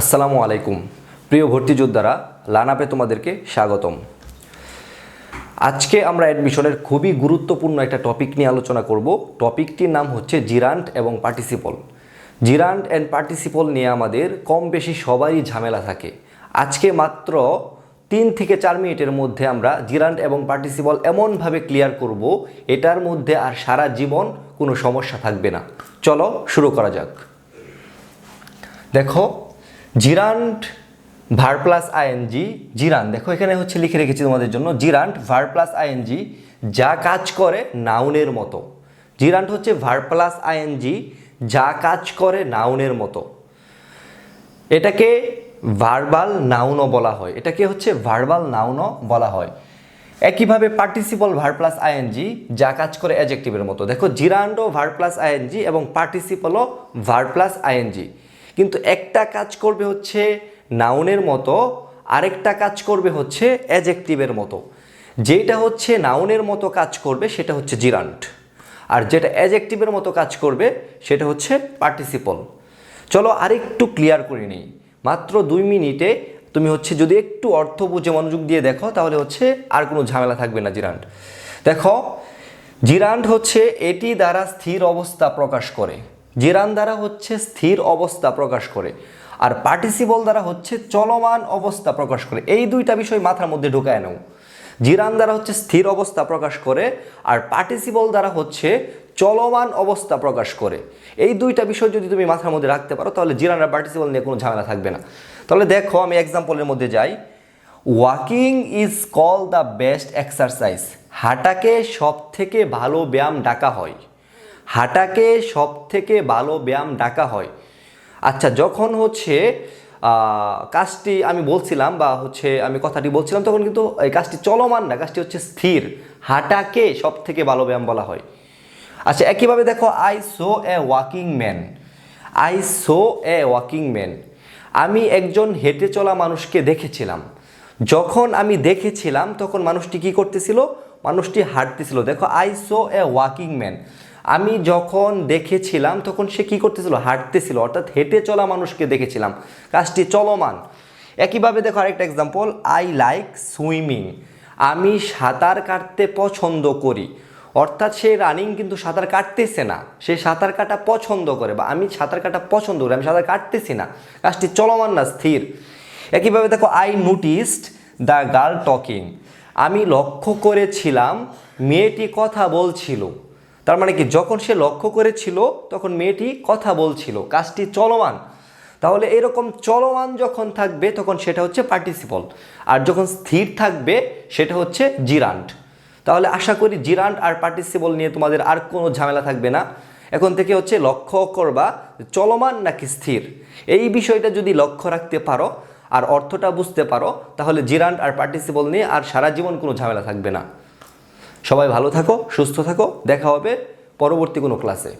আসসালামু আলাইকুম প্রিয় ভর্তি যোদ্ধারা, লানাপে তোমাদেরকে স্বাগতম। আজকে আমরা অ্যাডমিশনের খুবই গুরুত্বপূর্ণ একটা টপিক নিয়ে আলোচনা করব। টপিকটির নাম হচ্ছে জিরান্ট এবং পার্টিসিপল। জিরান্ট অ্যান্ড পার্টিসিপল নিয়ে আমাদের কম বেশি সবারই ঝামেলা থাকে। আজকে মাত্র 3 থেকে 4 মিনিটের মধ্যে আমরা জিরান্ট এবং পার্টিসিপল এমনভাবে ক্লিয়ার করব, এটার মধ্যে আর সারা জীবন কোনো সমস্যা থাকবে না। চলো শুরু করা যাক। দেখো, gerund verb plus I N G. Gerund দেখো এখানে হচ্ছে লিখে রেখেছি তোমাদের জন্য, জিরান্ট ভার্ব প্লাস আইএনজি যা কাজ করে নাউনের মতো। জিরান্ট হচ্ছে ভার্ব প্লাস আইএনজি যা কাজ করে নাউনের মতো। এটাকে ভার্বাল নাউনও বলা হয়, এটাকে হচ্ছে ভার্বাল নাউনও বলা হয়। একইভাবে পার্টিসিপল ভার্ব প্লাস আইএনজি যা কাজ করে অ্যাডজেক্টিভের মতো। দেখো, জিরান্টও ভার্ব প্লাস আইএনজি এবং পার্টিসিপলও ভার্ব প্লাস আইএনজি, কিন্তু একটা কাজ করবে হচ্ছে নাউনের মতো, আরেকটা কাজ করবে হচ্ছে অ্যাডজেক্টিভের মতো। যেটা হচ্ছে নাউনের মতো কাজ করবে সেটা হচ্ছে জিরান্ট, আর যেটা অ্যাডজেক্টিভের মতো কাজ করবে সেটা হচ্ছে পার্টিসিপল। চলো আরেকটু ক্লিয়ার করে নিই। মাত্র 2 মিনিটে তুমি হচ্ছে যদি একটু অর্থ বুঝে মনোযোগ দিয়ে দেখো তাহলে হচ্ছে আর কোনো ঝামেলা থাকবে না। জিরান্ট দেখো, জিরান্ট হচ্ছে এটি দ্বারা স্থির অবস্থা প্রকাশ করে। জিরান্ট দ্বারা হচ্ছে স্থির অবস্থা প্রকাশ করে, আর পার্টিসিপল দ্বারা হচ্ছে চলমান অবস্থা প্রকাশ করে। এই দুইটা বিষয় মাথার মধ্যে ঢুকায় নাও। জিরান্ট দ্বারা হচ্ছে স্থির অবস্থা প্রকাশ করে, আর পার্টিসিপল দ্বারা হচ্ছে চলমান অবস্থা প্রকাশ করে। এই দুইটা বিষয় যদি তুমি মাথার মধ্যে রাখতে পারো তাহলে জিরান্ট আর পার্টিসিপল নিয়ে কোনো ঝামেলা থাকবে না। তাহলে দেখো, আমি এক্সাম্পলের মধ্যে যাই। Walking is called the best exercise. হাঁটাকে সব থেকে ভালো ব্যায়াম ডাকা হয়। হাঁটাকে সব থেকে ভালো ব্যায়াম ডাকা হয়। আচ্ছা, যখন হচ্ছে কাজটি আমি বলছিলাম বা হচ্ছে আমি কথাটি বলছিলাম তখন কিন্তু এই কাজটি চলমান না, কাজটি হচ্ছে স্থির। হাঁটাকে সব থেকে ভালো ব্যায়াম বলা হয়। আচ্ছা, একইভাবে দেখো, I so A walking man. I so A walking man, আমি একজন হেঁটে চলা মানুষকে দেখেছিলাম। যখন আমি দেখেছিলাম তখন মানুষটি কি করতেছিল? মানুষটি হাঁটতেছিল। দেখো, I so A walking man, আমি যখন দেখেছিলাম তখন সে কি করতেছিল? হাঁটতেছিল, অর্থাৎ হেঁটে চলা মানুষকে দেখেছিলাম, কাজটি চলমান। একইভাবে দেখো আরেকটা এক্সাম্পল, আই লাইক সুইমিং। আমি সাঁতার কাটতে পছন্দ করি। অর্থাৎ সে রানিং কিন্তু সাঁতার কাটতেছে না, সে সাঁতার কাটা পছন্দ করে, বা আমি সাঁতার কাটা পছন্দ করি, আমি সাঁতার কাটতেছি না, কাজটি চলমান না, স্থির। একইভাবে দেখো, I noticed the girl talking. আমি লক্ষ্য করেছিলাম মেয়েটি কথা বলছিল। তার মানে কি, যখন সে লক্ষ্য করেছিল তখন মেয়েটি কথা বলছিল, কাজটি চলমান। তাহলে এরকম চলমান যখন থাকবে তখন সেটা হচ্ছে পার্টিসিপল, আর যখন স্থির থাকবে সেটা হচ্ছে জিরান্ট। তাহলে আশা করি জিরান্ট আর পার্টিসিপল নিয়ে তোমাদের আর কোনো ঝামেলা থাকবে না। এখন থেকে হচ্ছে লক্ষ্য করবা চলমান নাকি স্থির। এই বিষয়টা যদি লক্ষ্য রাখতে পারো আর অর্থটা বুঝতে পারো তাহলে জিরান্ট আর পার্টিসিপল নিয়ে আর সারা জীবন কোনো ঝামেলা থাকবে না। সবাই ভালো থাকো, সুস্থ থাকো, দেখা হবে পরবর্তী কোনো ক্লাসে।